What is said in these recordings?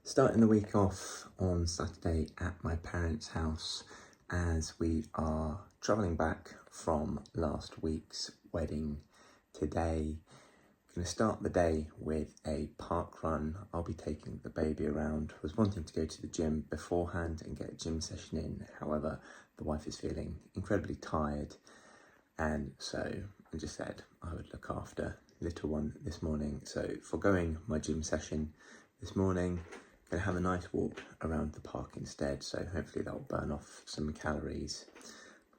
Starting the week off on Saturday at my parents' house as we are travelling back from last week's wedding today. Going to start the day with a park run. I'll be taking the baby around. Was wanting to go to the gym beforehand and get a gym session in. However, the wife is feeling incredibly tired, and so I just said I would look after little one this morning. So foregoing my gym session this morning, going to have a nice walk around the park instead. So hopefully that will burn off some calories.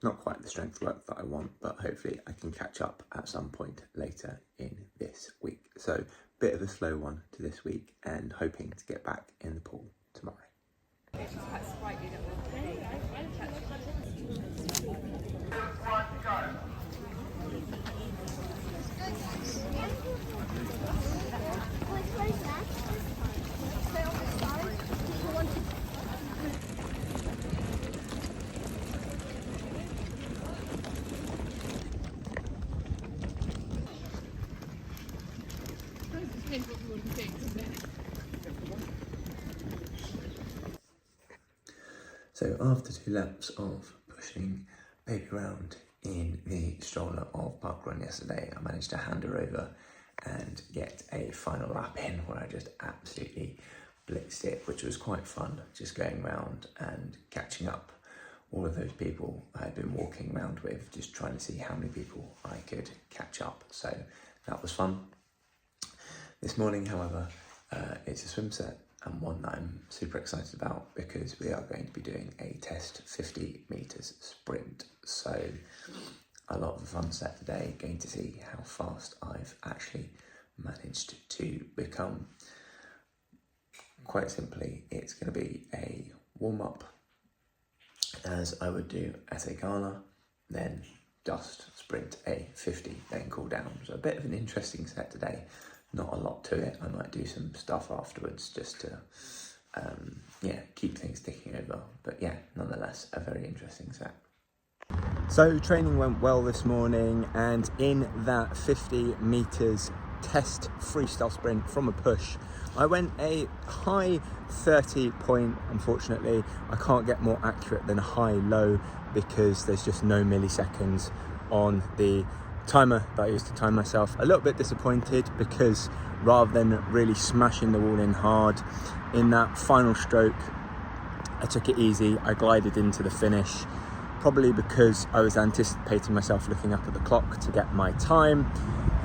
Not quite the strength work that I want, but hopefully I can catch up at some point later in this week. So bit of a slow one to this week and hoping to get back in the pool tomorrow. So after 2 laps of pushing baby around in the stroller of park run yesterday, I managed to hand her over and get a final lap in where I just absolutely blitzed it, which was quite fun, just going around and catching up all of those people I had been walking around with, just trying to see how many people I could catch up. So that was fun. This morning, however, it's a swim set, and one that I'm super excited about because we are going to be doing a test 50 metres sprint. So a lot of a fun set today, going to see how fast I've actually managed to become. Quite simply, it's going to be a warm-up as I would do at a gala, then just sprint a 50, then cool down. So a bit of an interesting set today. Not a lot to it. I might do some stuff afterwards just to keep things ticking over, but yeah, nonetheless a very interesting set. So training went well this morning, and in that 50 metres test freestyle sprint from a push, I went a high 30 point. Unfortunately, I can't get more accurate than a high low because there's just no milliseconds on the timer that I used to time myself. A little bit disappointed because rather than really smashing the wall in hard in that final stroke, I took it easy. I glided into the finish, probably because I was anticipating myself looking up at the clock to get my time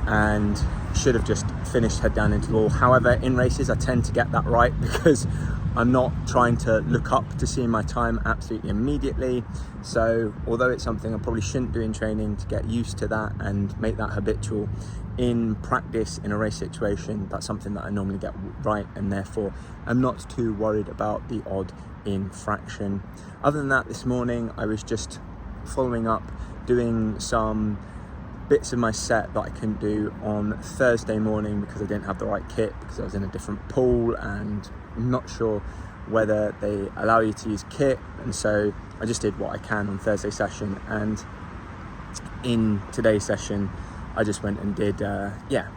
and should have just finished head down into the wall. However, in races I tend to get that right because I'm not trying to look up to see my time absolutely immediately. So although it's something I probably shouldn't do in training, to get used to that and make that habitual in practice in a race situation, that's something that I normally get right, and therefore I'm not too worried about the odd infraction. Other than that, this morning I was just following up, doing some bits of my set that I couldn't do on Thursday morning because I didn't have the right kit, because I was in a different pool and I'm not sure whether they allow you to use kit, and so I just did what I can on Thursday session, and in today's session I just went and did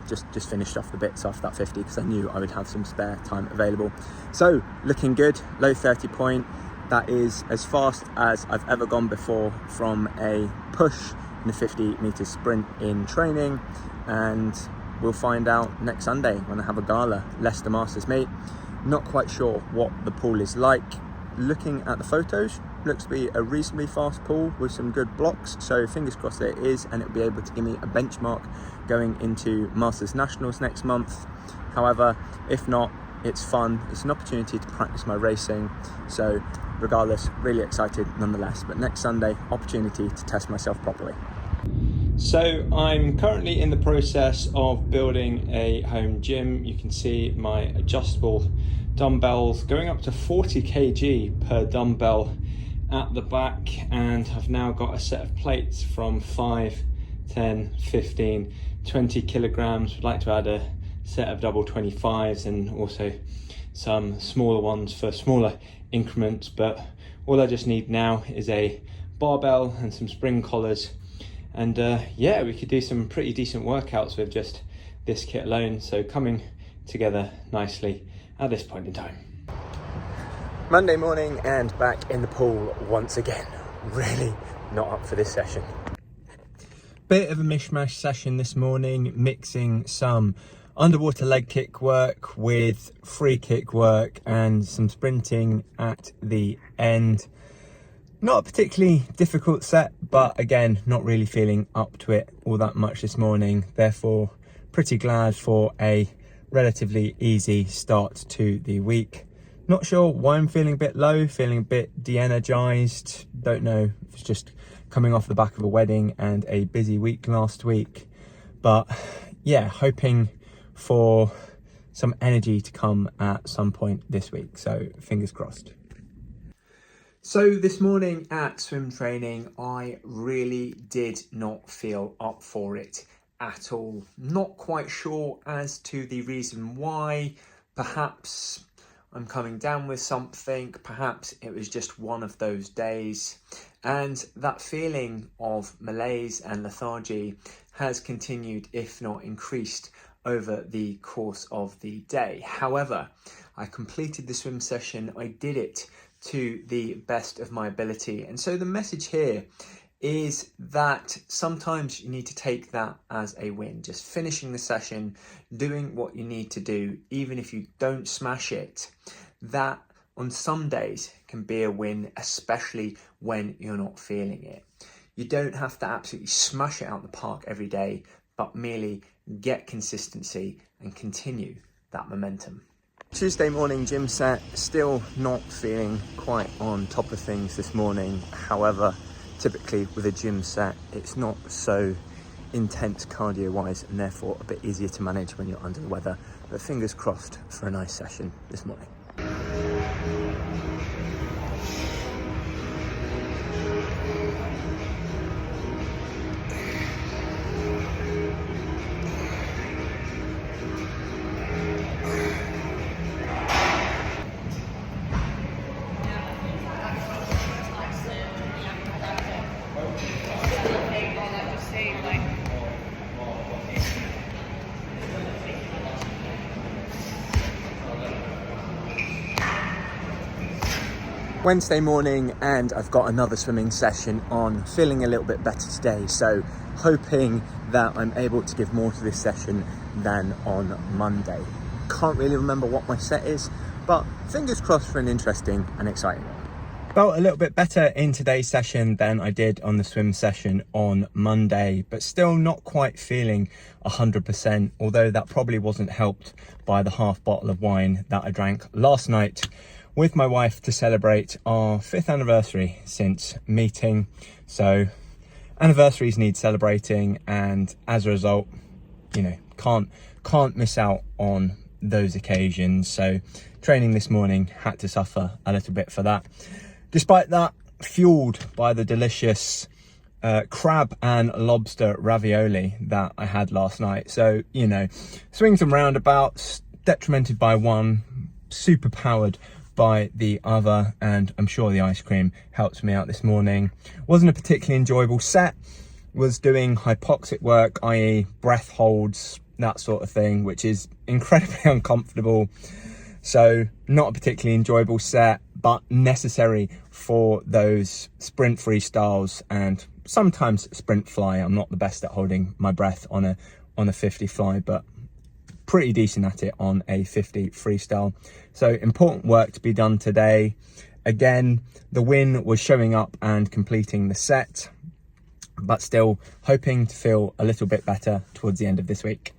just finished off the bits after that 50 because I knew I would have some spare time available. So looking good, low 30 point. That is as fast as I've ever gone before from a push in a 50 metre sprint in training, and we'll find out next Sunday when I have a gala, Leicester Masters meet. Not quite sure what the pool is like. Looking at the photos, looks to be a reasonably fast pool with some good blocks, so fingers crossed that it is, and it'll be able to give me a benchmark going into Masters Nationals next month. However, if not, it's fun. It's an opportunity to practice my racing, so regardless, really excited nonetheless. But next Sunday, opportunity to test myself properly. So I'm currently in the process of building a home gym. You can see my adjustable dumbbells going up to 40 kg per dumbbell at the back, and I've now got a set of plates from 5, 10, 15, 20 kilograms. I'd like to add a set of double 25s and also some smaller ones for smaller increments, but all I just need now is a barbell and some spring collars, and we could do some pretty decent workouts with just this kit alone. So coming together nicely at this point in time. Monday morning and back in the pool once again. Really not up for this session. Bit of a mishmash session this morning, mixing some underwater leg kick work with free kick work and some sprinting at the end. Not a particularly difficult set, but again, not really feeling up to it all that much this morning. Therefore, pretty glad for a relatively easy start to the week. Not sure why I'm feeling a bit low, feeling a bit de-energized. Don't know if it's just coming off the back of a wedding and a busy week last week. But yeah, hoping for some energy to come at some point this week. So fingers crossed. So this morning at swim training, I really did not feel up for it at all. Not quite sure as to the reason why. Perhaps I'm coming down with something, perhaps it was just one of those days, and that feeling of malaise and lethargy has continued, if not increased, over the course of the day. However, I completed the swim session, I did it to the best of my ability, and so the message here is that sometimes you need to take that as a win. Just finishing the session, doing what you need to do, even if you don't smash it, that on some days can be a win, especially when you're not feeling it. You don't have to absolutely smash it out the park every day, but merely get consistency and continue that momentum. Tuesday morning gym set, still not feeling quite on top of things this morning. However, typically with a gym set, it's not so intense cardio wise and therefore a bit easier to manage when you're under the weather. But fingers crossed for a nice session this morning. Wednesday morning and I've got another swimming session on, feeling a little bit better today, so hoping that I'm able to give more to this session than on Monday. Can't really remember what my set is, but fingers crossed for an interesting and exciting one. Felt a little bit better in today's session than I did on the swim session on Monday, but still not quite feeling 100%, although that probably wasn't helped by the half bottle of wine that I drank last night with my wife to celebrate our 5th anniversary since meeting. So anniversaries need celebrating, and as a result, you know, can't miss out on those occasions. So training this morning had to suffer a little bit for that. Despite that, fueled by the delicious crab and lobster ravioli that I had last night. So, you know, swings and roundabouts, detrimented by one, super powered by the other, and I'm sure the ice cream helps me out this morning. Wasn't a particularly enjoyable set. Was doing hypoxic work, i.e. breath holds, that sort of thing, which is incredibly uncomfortable. So not a particularly enjoyable set, but necessary for those sprint freestyles and sometimes sprint fly. I'm not the best at holding my breath on a 50 fly, but pretty decent at it on a 50 freestyle. So important work to be done today. Again, the win was showing up and completing the set, but still hoping to feel a little bit better towards the end of this week.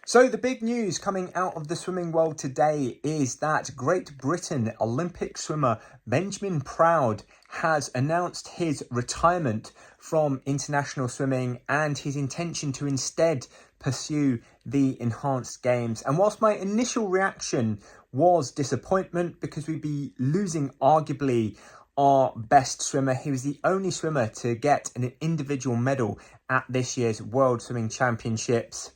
So the big news coming out of the swimming world today is that Great Britain Olympic swimmer Benjamin Proud has announced his retirement from international swimming and his intention to instead pursue the enhanced games. And whilst my initial reaction was disappointment because we'd be losing arguably our best swimmer, he was the only swimmer to get an individual medal at this year's World Swimming Championships.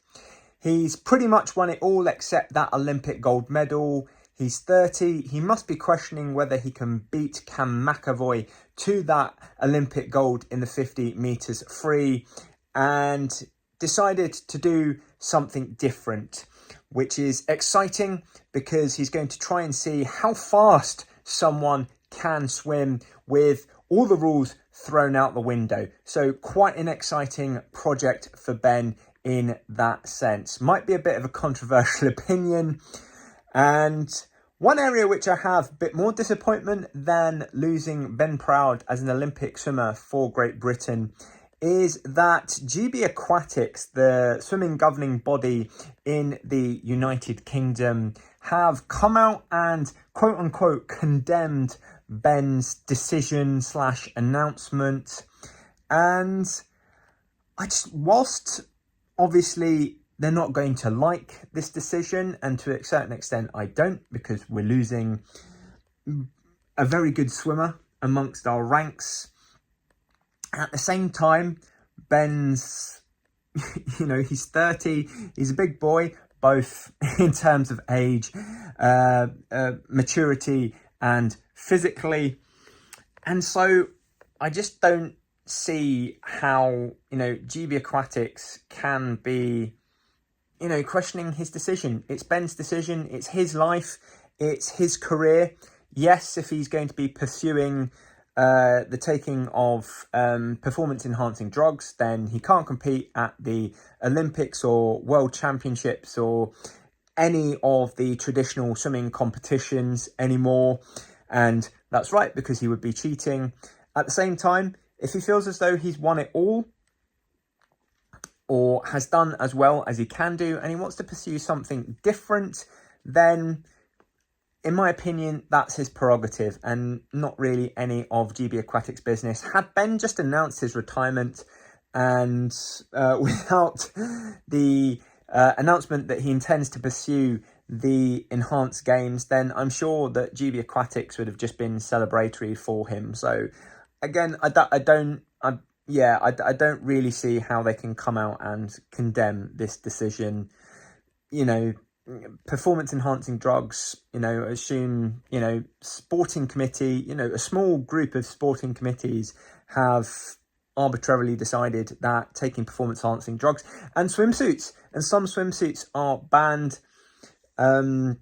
He's pretty much won it all except that Olympic gold medal. He's 30. He must be questioning whether he can beat Cam McAvoy to that Olympic gold in the 50 metres free, and decided to do something different, which is exciting because he's going to try and see how fast someone can swim with all the rules thrown out the window. So quite an exciting project for Ben in that sense. Might be a bit of a controversial opinion. And one area which I have a bit more disappointment than losing Ben Proud as an Olympic swimmer for Great Britain is that GB Aquatics, the swimming governing body in the United Kingdom, have come out and quote unquote condemned Ben's decision / announcement. And whilst obviously they're not going to like this decision, and to a certain extent I don't, because we're losing a very good swimmer amongst our ranks. At the same time, Ben's, he's 30, he's a big boy, both in terms of age, maturity and physically. And so I just don't see how, GB Aquatics can be, questioning his decision. It's Ben's decision. It's his life. It's his career. Yes, if he's going to be pursuing the taking of performance enhancing drugs, then he can't compete at the Olympics or World Championships or any of the traditional swimming competitions anymore. And that's right, because he would be cheating. At the same time, if he feels as though he's won it all or has done as well as he can do, and he wants to pursue something different, then in my opinion, that's his prerogative and not really any of GB Aquatics' business. Had Ben just announced his retirement and without the announcement that he intends to pursue the enhanced games, then I'm sure that GB Aquatics would have just been celebratory for him. So again, I don't really see how they can come out and condemn this decision. Performance enhancing drugs, assume, sporting committee, a small group of sporting committees have arbitrarily decided that taking performance enhancing drugs and swimsuits, and some swimsuits are banned. And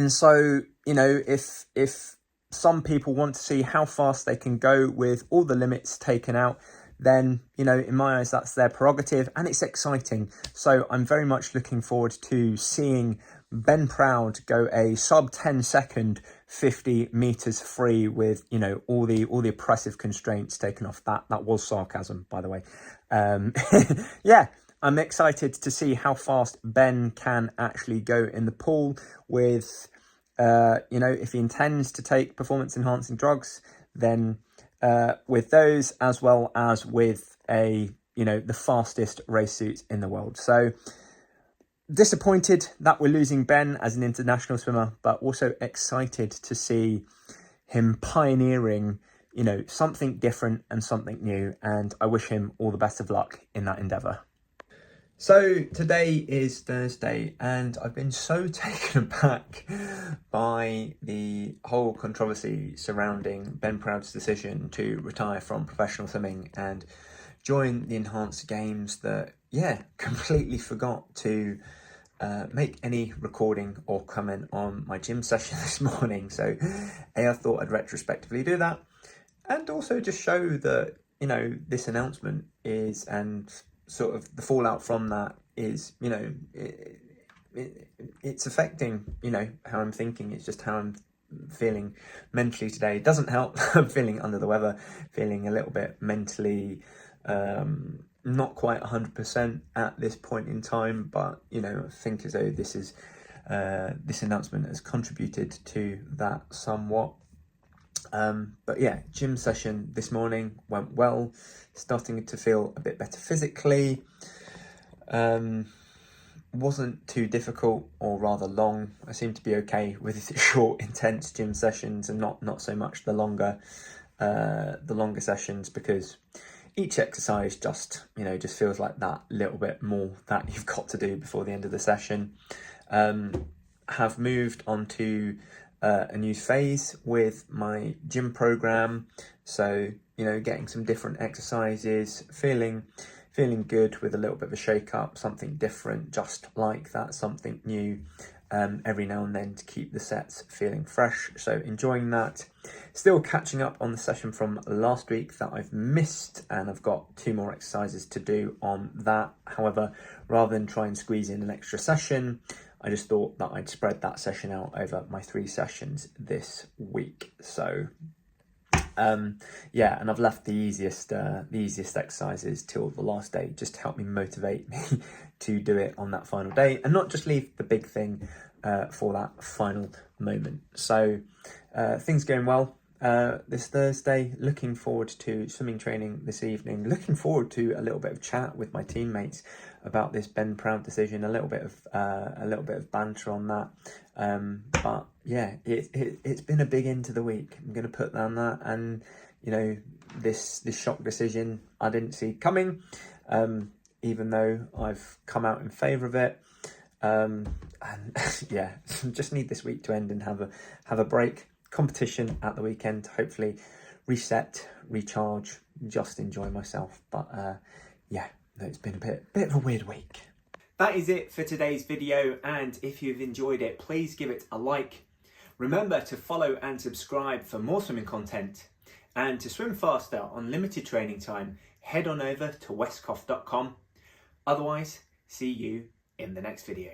so, if some people want to see how fast they can go with all the limits taken out, then, in my eyes, that's their prerogative, and it's exciting. So I'm very much looking forward to seeing Ben Proud go a sub 10 second 50 meters free with, all the oppressive constraints taken off. That was sarcasm, by the way. Yeah, I'm excited to see how fast Ben can actually go in the pool with, if he intends to take performance enhancing drugs, then with those, as well as with the fastest race suits in the world. So disappointed that we're losing Ben as an international swimmer, but also excited to see him pioneering, something different and something new. And I wish him all the best of luck in that endeavour. So today is Thursday, and I've been so taken aback by the whole controversy surrounding Ben Proud's decision to retire from professional swimming and join the enhanced games that, completely forgot to make any recording or comment on my gym session this morning. So I thought I'd retrospectively do that, and also just show that, this announcement is, and sort of the fallout from that is, it's affecting, how I'm thinking. It's just how I'm feeling mentally today. It doesn't help. I'm feeling under the weather, feeling a little bit mentally not quite 100% at this point in time, but I think as though this announcement has contributed to that somewhat. But yeah, gym session this morning went well, starting to feel a bit better physically. Wasn't too difficult or rather long. I seem to be okay with short, intense gym sessions, and not so much the longer sessions, because each exercise just feels like that little bit more that you've got to do before the end of the session. Have moved on to a new phase with my gym program, so getting some different exercises, feeling good with a little bit of a shake up, something different, just like that, something new. every now and then to keep the sets feeling fresh. So enjoying that. Still catching up on the session from last week that I've missed, and I've got 2 more exercises to do on that. However, rather than try and squeeze in an extra session, I just thought that I'd spread that session out over my 3 sessions this week. So yeah, and I've left the easiest exercises till the last day, just to help me motivate me to do it on that final day, and not just leave the big thing for that final moment. So things going well this Thursday. Looking forward to swimming training this evening. Looking forward to a little bit of chat with my teammates about this Ben Proud decision. A little bit of banter on that. But yeah, it's been a big end to the week. I'm going to put down that, and you know, this shock decision I didn't see coming, even though I've come out in favour of it. And yeah, just need this week to end and have a break. Competition at the weekend to hopefully reset, recharge, just enjoy myself. But yeah, no, it's been a bit of a weird week. That is it for today's video, and if you've enjoyed it, please give it a like. Remember to follow and subscribe for more swimming content, and to swim faster on limited training time, head on over to westcough.com. Otherwise, see you in the next video.